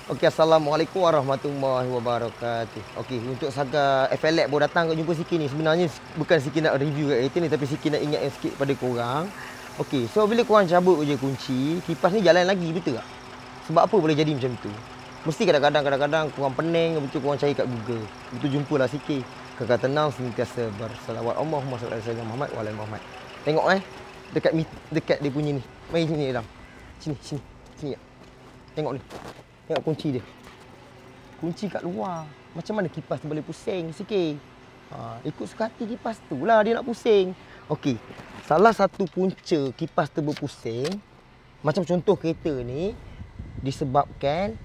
Okey, Assalamualaikum warahmatullahi wabarakatuh. Okey, untuk saga FLX baru datang kat jumpa Siki ni. Sebenarnya bukan Siki nak review kat kereta ni, tapi Siki nak ingatkan sikit pada korang. Okey, so bila korang cabut je kunci, kipas ni jalan lagi, betul tak? Sebab apa boleh jadi macam tu? Mesti kadang-kadang korang pening, betul korang cari kat Google. Betul jumpalah Siki. Kakak tenang sentiasa bersalawat Allahumma salli ala sayyidina Muhammad wa ala Muhammad. Tengok dekat dia punya ni. Mari sini dalam. Sini. Tengok ni. Tengok kunci dia. Kunci kat luar. Macam mana kipas tu boleh pusing sikit? Ikut suka hati kipas tu lah dia nak pusing. Okey. Salah satu punca kipas tu berpusing, macam contoh kereta ni, disebabkan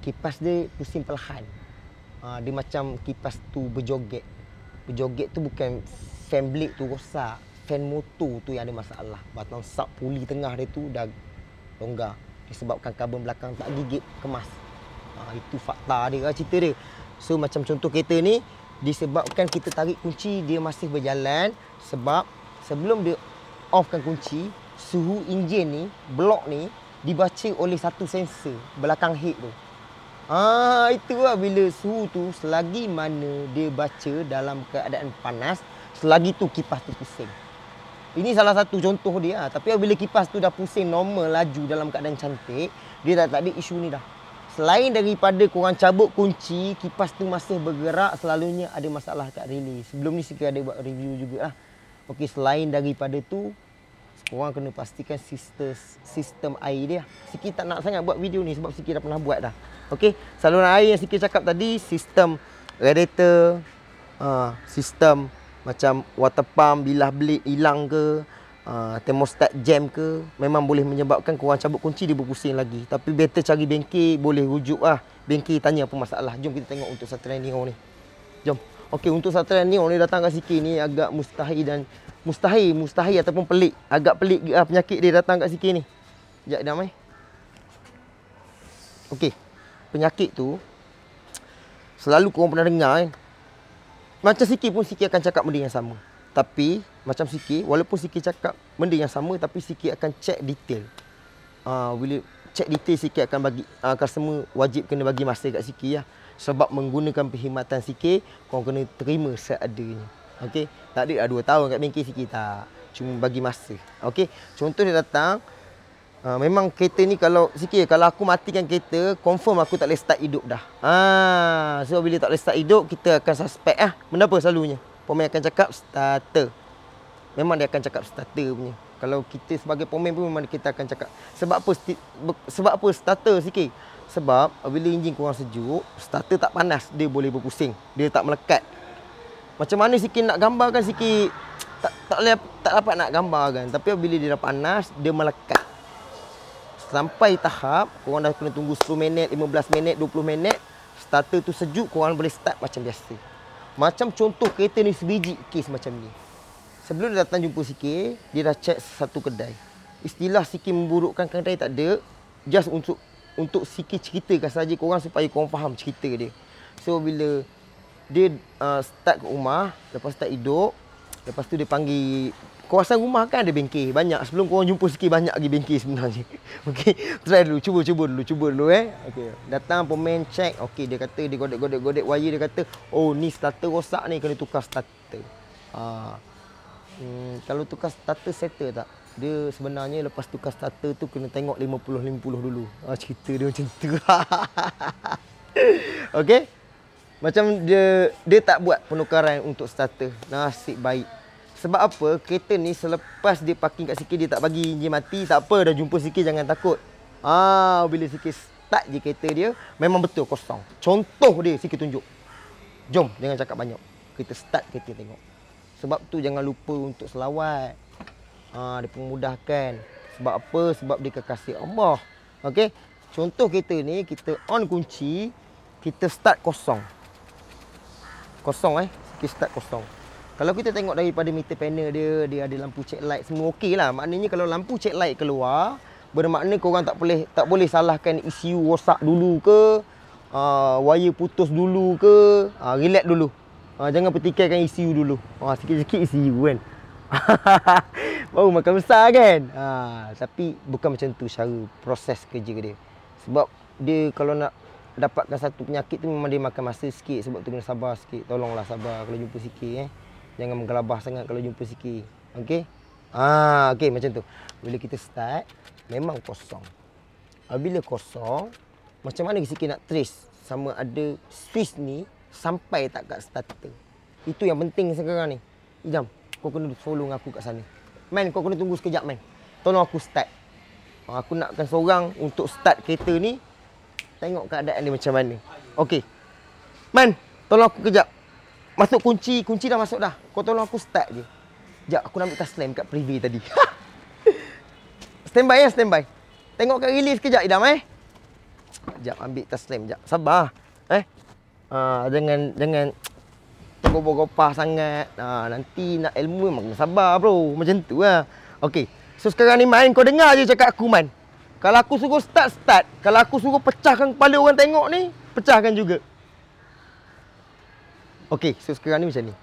kipas dia pusing perlahan. Dia macam kipas tu berjoget. Berjoget tu bukan fan blade tu rosak. Fan motor tu yang ada masalah. Batang sub puli tengah dia tu dah longgar. Disebabkan karbon belakang tak gigit kemas. Itu fakta dia, cerita dia. So macam contoh kereta ni, disebabkan kita tarik kunci dia masih berjalan. Sebab sebelum dia offkan kunci, suhu enjin ni, blok ni dibaca oleh satu sensor belakang head tu. Itulah bila suhu tu selagi mana dia baca dalam keadaan panas, selagi tu kipas tu pusing. Ini salah satu contoh dia. Tapi bila kipas tu dah pusing normal, laju dalam keadaan cantik, dia dah tak ada isu ni dah. Selain daripada korang cabut kunci, kipas tu masih bergerak, selalunya ada masalah kat relay. Sebelum ni Siki ada buat review jugalah. Okey, selain daripada tu, korang kena pastikan sistem air dia. Siki tak nak sangat buat video ni sebab Siki dah pernah buat dah. Okey, saluran air yang Siki cakap tadi, sistem radiator, sistem macam water pump, bilah blade hilang ke, thermostat jam ke, memang boleh menyebabkan korang cabut kunci dia berpusing lagi. Tapi better cari bengkel, boleh rujuk lah. Bengkel tanya apa masalah. Jom kita tengok untuk Saturn Neo ni. Jom. Okey, untuk Saturn Neo ni datang kat Siki ni agak mustahil ataupun pelik. Agak pelik penyakit dia datang kat Siki ni. Sekejap damai. Okey. Penyakit tu selalu korang pernah dengar kan. Macam Siki pun Siki akan cakap benda yang sama. Tapi macam Siki, walaupun Siki cakap benda yang sama, tapi Siki akan check detail. Bila check detail, Siki akan bagi, customer wajib kena bagi masa kat Siki lah. Sebab menggunakan perkhidmatan Siki, korang kena terima seadanya. Okey, tak ada 2 tahun kat bengkel Siki, tak. Cuma bagi masa. Okey, contoh dia datang, memang kereta ni kalau Siki, kalau aku matikan kereta, confirm aku tak boleh start hidup dah. So bila tak boleh start hidup, kita akan suspect lah. Benda apa selalunya? Pemain akan cakap starter. Memang dia akan cakap starter punya. Kalau kita sebagai pemain pun memang kita akan cakap. Sebab apa starter Siki? Sebab bila enjin kurang sejuk, starter tak panas, dia boleh berpusing. Dia tak melekat. Macam mana Siki nak gambarkan, Siki tak dapat nak gambarkan. Tapi bila dia dah panas, dia melekat. Sampai tahap korang dah kena tunggu 10 minit, 15 minit, 20 minit, starter tu sejuk, korang boleh start macam biasa. Macam contoh kereta ni sebiji kes macam ni. Sebelum dia datang jumpa Siki, dia dah check satu kedai. Istilah Siki memburukkan kedai tak ada, just untuk Siki ceritakan saja korang supaya korang faham cerita dia. So bila dia start kat rumah, lepas start hidup, lepas tu dia panggil. Kawasan rumah kan ada bengkel banyak. Sebelum korang jumpa Siki, banyak lagi bengkel sebenarnya. Okey, try dulu, cuba dulu Okey, datang pemain check. Okey, dia kata dia godek wire, dia kata, "Oh, ni starter rosak ni, kena tukar starter." Kalau tukar starter settle tak? Dia sebenarnya lepas tukar starter tu kena tengok 50-50 dulu. Cerita dia macam tu. Okey. Macam dia tak buat penukaran untuk starter. Nasib baik. Sebab apa? Kereta ni selepas dia parking kat Siki, dia tak bagi enjin mati. Tak apa, dah jumpa Siki, jangan takut. Bila Siki start je kereta dia, memang betul kosong. Contoh dia Siki tunjuk. Jom, jangan cakap banyak. Kita start kereta tengok. Sebab tu jangan lupa untuk selawat. Dia pemudahkan. Sebab apa? Sebab dia kekasih Allah. Okey? Contoh kereta ni, kita on kunci, kita start kosong. Kosong Siki start kosong. Kalau kita tengok daripada meter panel dia ada lampu check light, semua okey lah. Maknanya kalau lampu check light keluar, bermakna korang tak boleh salahkan ECU rosak dulu ke, wire putus dulu ke, relax dulu. Jangan petikaikan ECU dulu. Sikit-sikit ECU kan. Baru makan besar kan. Tapi bukan macam tu cara proses kerja dia. Sebab dia kalau nak dapatkan satu penyakit tu memang dia makan masa sikit. Sebab tu kena sabar sikit. Tolonglah sabar kalau jumpa sikit Jangan menggelabah sangat kalau jumpa sikit. Okey? Okey macam tu. Bila kita start memang kosong. Bila kosong, macam mana sikit nak trace sama ada switch ni sampai tak kat starter. Itu yang penting sekarang ni. Ijam, kau kena follow aku kat sana. Man, kau kena tunggu sekejap, man. Tolong aku start. Aku nakkan seorang untuk start kereta ni. Tengok keadaan dia macam mana. Okey. Man, tolong aku kejap. Masuk kunci dah masuk dah. Kau tolong aku start je. Sekejap, aku nak ambil tas slam kat privy tadi. Standby ya, standby. Tengok kat release sekejap, Idam Sekejap, ambil tas slam sekejap. Sabar. Jangan tergopah-gopah sangat. Nanti nak ilmu memang kena sabar, bro. Macam tu lah. Okey. So sekarang ni, Man, kau dengar je cakap aku, Man. Kalau aku suruh start. Kalau aku suruh pecahkan kepala orang tengok ni, pecahkan juga. Okey, so sekarang ni macam ni.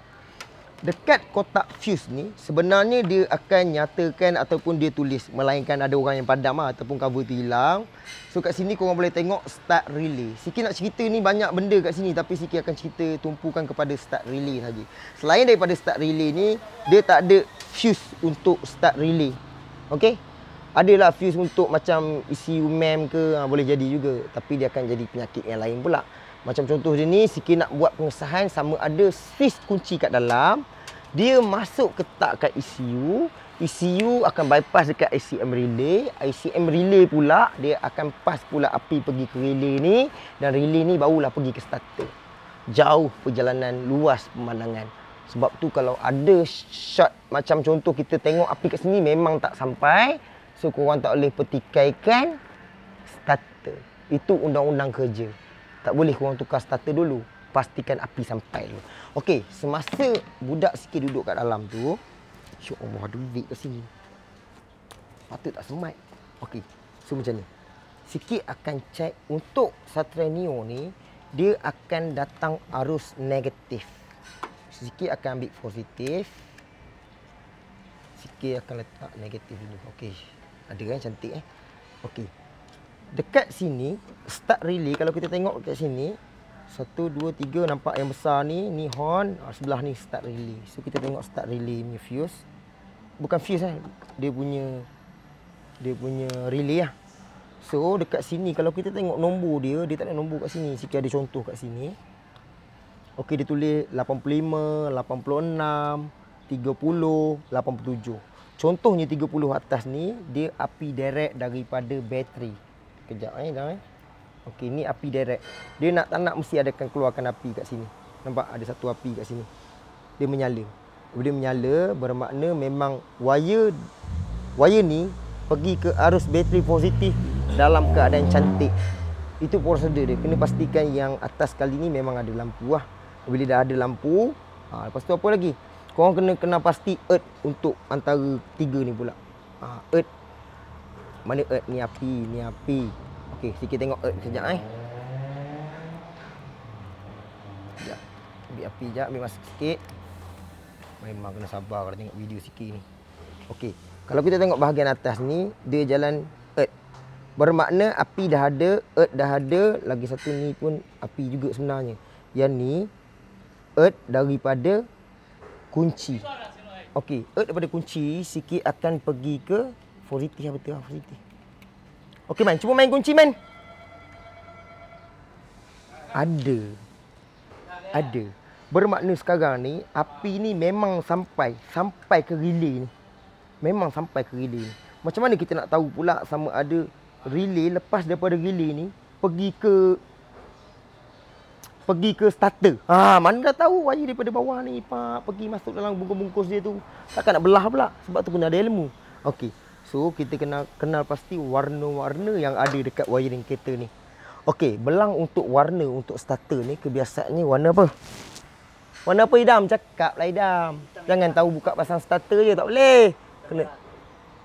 Dekat kotak fuse ni, sebenarnya dia akan nyatakan ataupun dia tulis. Melainkan ada orang yang padam ataupun cover tu hilang. So kat sini korang boleh tengok start relay. Sikit nak cerita ni banyak benda kat sini. Tapi sikit akan cerita tumpukan kepada start relay saja. Selain daripada start relay ni, dia tak ada fuse untuk start relay. Okey? Adalah fuse untuk macam ECU MEM ke, boleh jadi juga. Tapi dia akan jadi penyakit yang lain pula. Macam contoh dia ni, sikit nak buat pengesahan sama ada switch kunci kat dalam. Dia masuk ketak kat ECU. ECU akan bypass dekat ICM relay. ICM relay pula, dia akan pass pula api pergi ke relay ni. Dan relay ni barulah pergi ke starter. Jauh perjalanan, luas pemandangan. Sebab tu kalau ada shot macam contoh kita tengok api kat sini memang tak sampai. So korang tak boleh petikaikan starter. Itu undang-undang kerja. Tak boleh korang tukar starter dulu. Pastikan api sampai dulu. Okey, semasa budak sikit duduk kat dalam tu, ya Allah, ada duit kat sini. Patut tak semat. Okey, so macam ni. Sikit akan cek untuk Satria Neo ni, dia akan datang arus negatif. Sikit akan ambil positif. Sikit akan letak negatif dulu. Okey, ada kan cantik Okey. Dekat sini, start relay kalau kita tengok dekat sini, 1, 2, 3 nampak yang besar ni horn, sebelah ni start relay. So kita tengok start relay punya fuse. Bukan fuse dia punya relay lah. So dekat sini kalau kita tengok nombor dia tak ada nombor kat sini. Sikit ada contoh kat sini. Okey, dia tulis 85, 86, 30, 87. Contohnya 30 atas ni dia api direct daripada bateri. Kejap dah Okey, ni api direct. Dia tak nak mesti akan keluarkan api kat sini. Nampak ada satu api kat sini. Dia menyala. Bila dia menyala bermakna memang wire ni pergi ke arus bateri positif dalam keadaan cantik. Itu prosedur dia. Kena pastikan yang atas kali ni memang ada lampu lah. Bila dah ada lampu, lepas tu apa lagi? Korang kena pasti earth untuk antara tiga ni pula. Earth. Mana earth ni api, ni api. Okey, sikit tengok earth sekejap Sekejap. Ambil api sekejap, ambil masa sikit. Memang kena sabar kalau tengok video sikit ni. Okey, kalau kita tengok bahagian atas ni, dia jalan earth. Bermakna api dah ada, earth dah ada, lagi satu ni pun api juga sebenarnya. Yang ni earth daripada kunci. Okey, earth daripada kunci sikit akan pergi ke positif apa betul positif. Okey Man, cuba main kunci Man. Ada. Bermakna sekarang ni api ni memang sampai ke relay ni. Memang sampai ke relay ni. Macam mana kita nak tahu pula sama ada relay lepas daripada relay ni pergi ke starter. Mana dah tahu wire daripada bawah ni pergi masuk dalam bungkus-bungkus dia tu. Takkan nak belah pula. Sebab tu kena ada ilmu. Okey. So kita kena kenal pasti warna-warna yang ada dekat wiring kereta ni. Okey, belang untuk warna untuk starter ni kebiasaannya warna apa? Warna apa Idam? Cakaplah Idam. Jangan tahu buka pasang starter je, tak boleh. Kena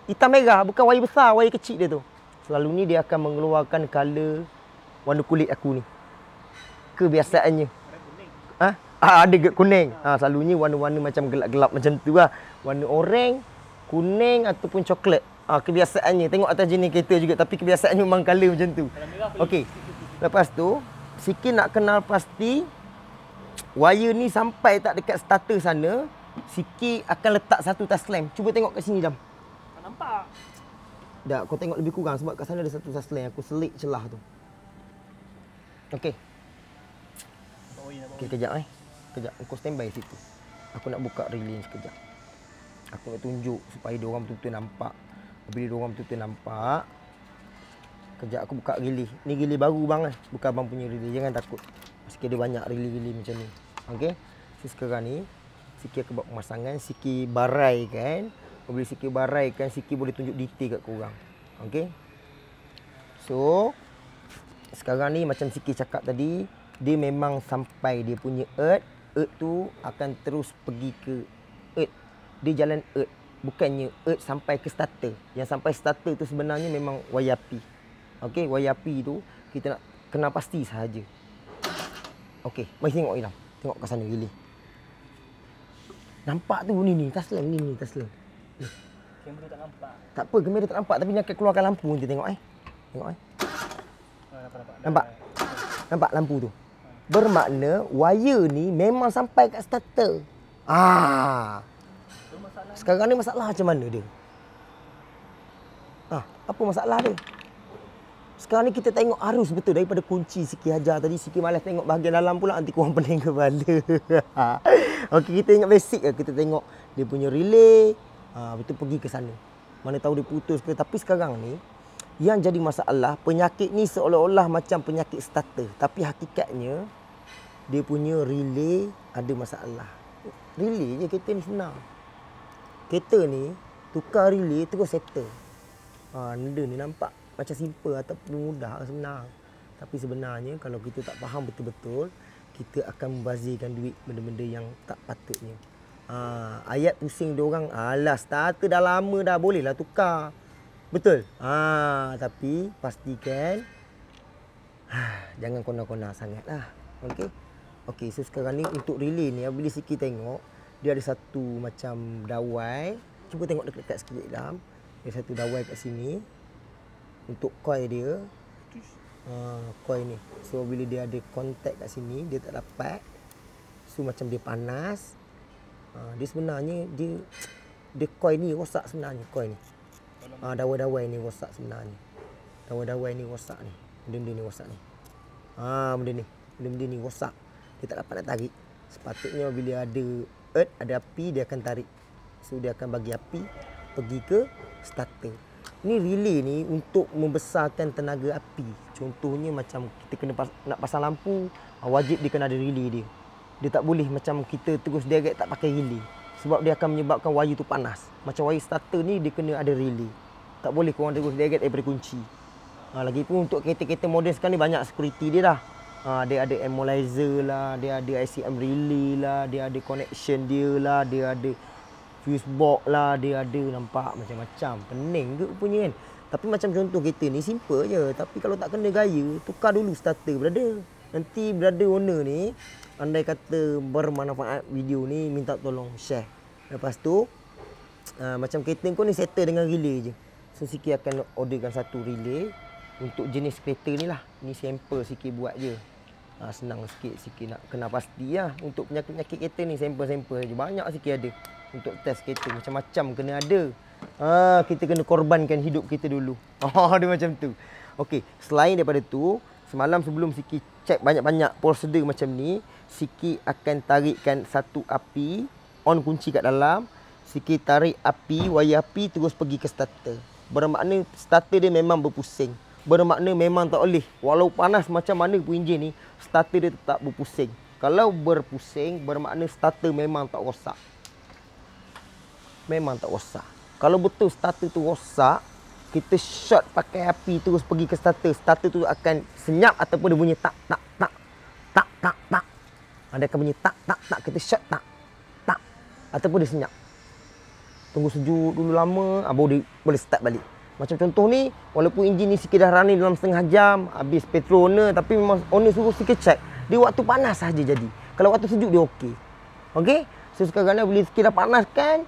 hitam merah, bukan wire besar, wire kecil dia tu. Selalu ni dia akan mengeluarkan color warna kulit aku ni. Kebiasaannya. Ada kuning. Selalunya warna-warna macam gelap-gelap macam tu lah. Warna oranye, kuning ataupun coklat. Kebiasaannya. Tengok atas jenis kereta juga. Tapi kebiasaannya memang color macam tu. Okey. Lepas tu, Siki nak kenal pasti wire ni sampai tak dekat starter sana, Siki akan letak satu tas lem. Cuba tengok kat sini, Dam. Tak nampak. Tak, kau tengok lebih kurang sebab kat sana ada satu tas lem. Aku selit celah tu. Okey. Okey, kejap Kejap, kau standby situ. Aku nak buka relay ni sekejap. Aku nak tunjuk supaya dia orang betul-betul nampak. Bila dia orang betul-betul nampak, kejap aku buka relay. Ni relay baru bang bukan abang punya relay. Jangan takut. Sikit ada banyak relay-relay macam ni. Okey. So sekarang ni Siki akan buat pemasangan, Siki baraikan. Bila Siki baraikan, Siki boleh tunjuk detail kat korang. Okey. So sekarang ni macam Siki cakap tadi, dia memang sampai dia punya earth tu akan terus pergi ke earth. Dia jalan earth. Bukannya earth sampai ke starter. Yang sampai starter tu sebenarnya memang wire api. Okey, wire api tu kita nak kenal pasti sahaja. Okey, mari tengok Ilham. Tengok kat sana gili. Nampak tu ni tas lem ni tas lem. Kamera tak nampak. Tak apa, kamera tak nampak tapi nak keluarkan lampu nanti tengok Tengok Nampak? Nampak lampu tu? Bermakna wire ni memang sampai kat starter. Sekarang ni masalah macam mana dia? Apa masalah dia? Sekarang ni kita tengok arus betul daripada kunci Siki ajar tadi. Siki malas tengok bahagian dalam pula, nanti korang pening kepala. Okey, kita tengok basic lah. Kita tengok dia punya relay. Betul pergi ke sana. Mana tahu dia putus ke. Tapi sekarang ni yang jadi masalah, penyakit ni seolah-olah macam penyakit starter. Tapi hakikatnya dia punya relay ada masalah. Relay je kereta ni senang. Kereta ni tukar relay terus settle. Benda ni nampak macam simple ataupun mudah, senang. Tapi sebenarnya kalau kita tak faham betul-betul, kita akan membazirkan duit benda-benda yang tak patutnya. Ayat pusing diorang, alah starter dah lama dah, bolehlah tukar. Betul? Tapi pastikan jangan kona-kona sangatlah. Okey. Okey, so sekarang ni untuk relay ni, bila Siki tengok, dia ada satu macam dawai. Cuba tengok dekat-dekat sikit dalam. Ada satu dawai kat sini untuk coil dia. Coil ni. So bila dia ada kontak kat sini, dia tak dapat. So macam dia panas. Dia sebenarnya dia coil ni rosak sebenarnya, coil ni. Dawai-dawai ni rosak sebenarnya. Dawai-dawai ni rosak ni. Benda-benda ni rosak ni. Benda-benda ni rosak. Dia tak dapat nak tarik. Sepatutnya bila ada earth, ada api, dia akan tarik. So dia akan bagi api pergi ke starter. Ni relay ni untuk membesarkan tenaga api. Contohnya macam kita kena nak pasang lampu, wajib dia kena ada relay dia. Dia tak boleh macam kita terus direct tak pakai relay. Sebab dia akan menyebabkan wire tu panas. Macam wire starter ni dia kena ada relay. Tak boleh korang terus direct daripada kunci. Lagipun untuk kereta-kereta moden sekarang ni banyak security dia dah. Dia ada equalizer lah, dia ada ICM relay lah, dia ada connection dia lah, dia ada fuse box lah, dia ada, nampak macam-macam. Pening ke punya kan. Tapi macam contoh kereta ni simple je. Tapi kalau tak kena gaya, tukar dulu starter brother. Nanti brother owner ni, andai kata bermanfaat video ni, minta tolong share. Lepas tu macam kereta kau ni settle dengan relay je. So Siki akan orderkan satu relay untuk jenis kereta ni lah. Ni sampel Siki buat je. Senang sikit Siki nak kena pasti lah. Untuk penyakit-penyakit kereta ni sampel-sampel je. Banyak Siki ada untuk test kereta. Macam-macam kena ada. Kita kena korbankan hidup kita dulu. Dia macam tu. Okey, selain daripada tu, semalam sebelum Siki cek banyak-banyak prosedur macam ni, Siki akan tarikkan satu api, on kunci kat dalam. Siki tarik api, wire api terus pergi ke starter. Bermakna starter dia memang berpusing. Bermakna memang tak boleh. Walau panas macam mana pun enjin ni, starter dia tetap berpusing. Kalau berpusing, bermakna starter memang tak rosak. Memang tak rosak. Kalau betul starter tu rosak, kita short pakai api terus pergi ke starter. Starter tu akan senyap ataupun dia bunyi tak. Dia akan bunyi tak. Kita short tak. Ataupun dia senyap. Tunggu sejuk dulu lama, baru dia boleh start balik. Macam contoh ni, walaupun enjin ni Siki dah running dalam setengah jam, habis petrol owner, tapi memang owner suruh Siki check. Dia waktu panas saja jadi. Kalau waktu sejuk dia okey. Okey? So sekarang ni bila Siki dah panaskan,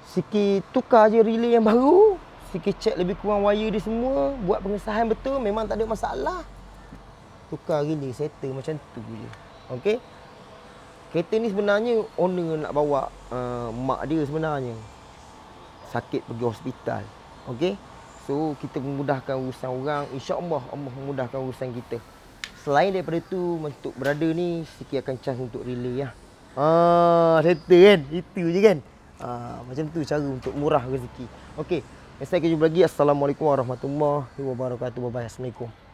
Siki tukar je relay yang baru. Siki check lebih kurang wire dia semua, buat pengesahan betul, memang tak ada masalah. tukar gini, settle macam tu je. Okey. Kereta ni sebenarnya owner nak bawa mak dia sebenarnya. Sakit pergi hospital. Okey. So kita memudahkan urusan orang, insya-Allah Allah memudahkan urusan kita. Selain daripada tu, untuk brother ni sikit akan charge untuk relay lah. Settle kan? Itu je kan? Macam tu cara untuk murah rezeki. Okey. Next time kita jumpa lagi. Assalamualaikum warahmatullahi wabarakatuh. Bye bye. Assalamualaikum.